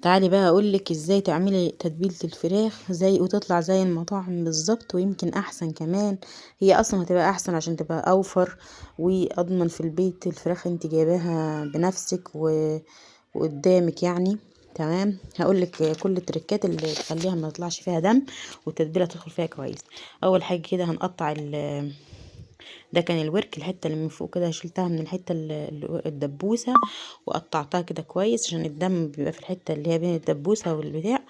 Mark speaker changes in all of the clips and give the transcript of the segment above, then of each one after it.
Speaker 1: تعالي بقى اقولك ازاي تعملي تتبيلة الفراخ زي وتطلع زي المطاعم بالظبط ويمكن احسن كمان. هي اصلا هتبقى احسن عشان تبقى اوفر واضمن في البيت. الفراخ انت جايباها بنفسك وقدامك يعني. تمام، هقولك كل التريكات اللي تخليها ما يطلعش فيها دم والتتبيله تدخل فيها كويس. اول حاجه كده هنقطع ده كان الورك، الحته اللي من فوق كده شلتها من الحته الدبوسه وقطعتها كده كويس عشان الدم بيبقى في الحته اللي هي بين الدبوسه والبتاع.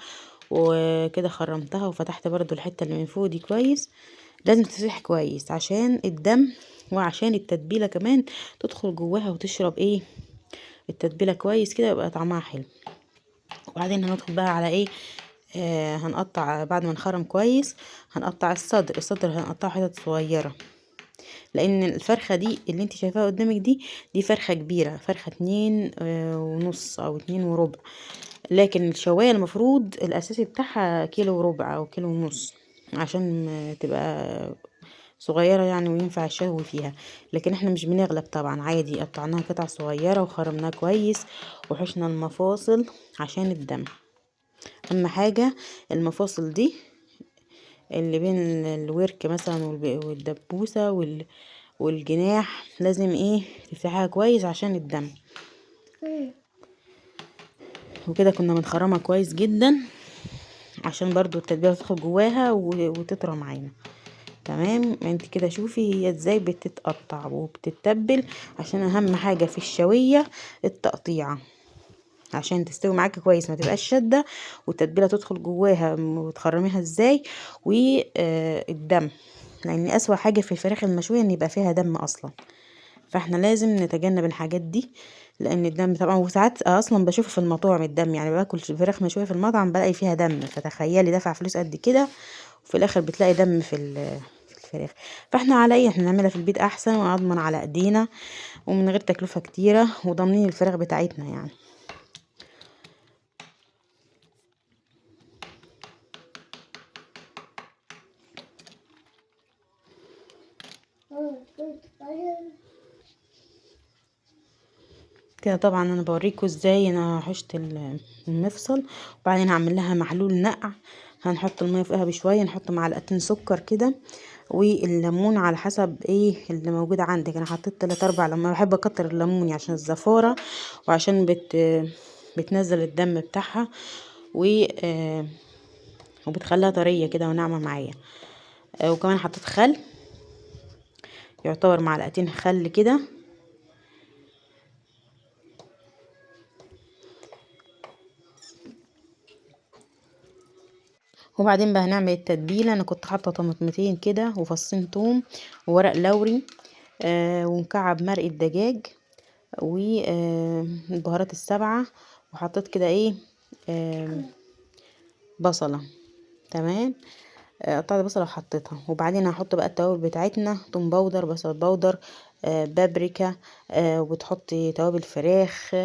Speaker 1: وكده خرمتها وفتحت برضو الحته اللي من فوق دي كويس. لازم تسيح كويس عشان الدم وعشان التتبيله كمان تدخل جواها وتشرب ايه التتبيله كويس كده يبقى طعمها حلو. وبعدين هندخل بقى على ايه، هنقطع بعد ما نخرم كويس. هنقطع الصدر هنقطعه حتت صغيره، لان الفرخه دي اللي انت شايفاها قدامك دي فرخه كبيره، فرخه 2.5 او 2 وربع. لكن الشوايه المفروض الاساسي بتاعها 1 كيلو وربع او 1 كيلو ونص عشان تبقى صغيره يعني وينفع الشوي فيها. لكن احنا مش بنغلب طبعا، عادي قطعناها قطع صغيره وخرمناها كويس وحشنا المفاصل عشان الدم. اهم حاجه المفاصل دي اللي بين الورك مثلا والدبوسه والجناح لازم ايه تفتحها كويس عشان الدم. وكده كنا بنخرمها كويس جدا عشان برضو التتبيله تدخل جواها وتطرى معانا. تمام، انت كده شوفي هي ازاي بتتقطع وبتتبل، عشان اهم حاجه في الشويه التقطيعه عشان تستوي معاكي كويس ما تبقاش شاده والتتبيله تدخل جواها. وتخرميها ازاي والدم، لان اسوأ حاجه في الفراخ المشويه ان يبقى فيها دم اصلا. فاحنا لازم نتجنب الحاجات دي لان الدم طبعا. وساعات اصلا بشوفه في المطاعم الدم، يعني باكل فراخ مشويه في المطعم بلاقي فيها دم، فتخيلي دفع فلوس قد كده وفي الاخر بتلاقي دم في الفراخ. فاحنا على ايه، احنا نعملها في البيت احسن واضمن على ايدينا ومن غير تكلفه كتيره وضامنين الفراخ بتاعتنا يعني. كده طبعا انا بوريكم ازاي انا حشت المفصل. وبعدين هعمل لها محلول نقع. هنحط الميه فيها بشويه، نحط معلقتين سكر كده والليمون على حسب ايه اللي موجود عندك. انا حطيت 3 4 لما بحب اكتر الليمون يعني عشان الزفاره وعشان بتنزل الدم بتاعها وبتخليها طريه كده وناعمه معايا. وكمان حطيت خل، يعتبر معلقتين خل كده. وبعدين بقى هنعمل التتبيله. انا كنت حاطه طماطمتين كده وفصين توم وورق لوري ومكعب مرق الدجاج والبهارات السبعة. وحطيت كده ايه بصلة. تمام، قطعت بصلة وحطيتها. وبعدين هحط بقى التوابل بتاعتنا، توم باودر، بصل باودر، بابريكا، وبتحطي توابل فراخ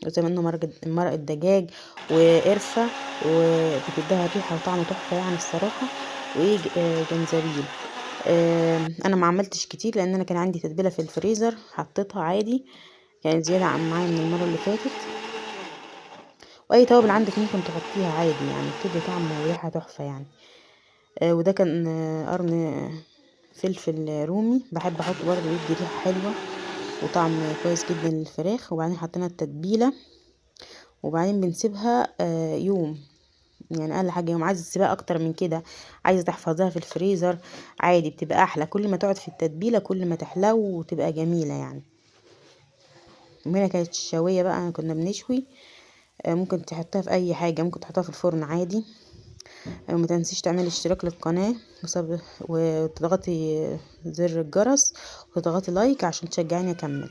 Speaker 1: زي ما انه مرق الدجاج وقرفة، وبتديها ريحة وطعم تحفة يعني الصراحة. وجنزبيل. انا ما عملتش كتير لان انا كان عندي تتبيلة في الفريزر حطيتها عادي، كانت زيادة عن معايا من المرة اللي فاتت. واي توابل عندك ممكن تحطيها عادي يعني بتدي طعم وريحة تحفة يعني. وده كان قرن فلفل رومي بحب احطه برضه يدي ريحة حلوة وطعم كويس جدا للفراخ. وبعدين حطينا التتبيلة وبعدين بنسيبها يوم، يعني اقل حاجه يوم. عايزه تسيبها اكتر من كده، عايزه تحفظها في الفريزر عادي بتبقى احلى. كل ما تقعد في التتبيله كل ما تحلو وتبقى جميله يعني. وهنا كانت الشوايه بقى كنا بنشوي. ممكن تحطها في اي حاجه، ممكن تحطها في الفرن عادي. وما تنسيش تعملي اشتراك للقناه وتضغطي زر الجرس وتضغطي لايك عشان تشجعني اكمل.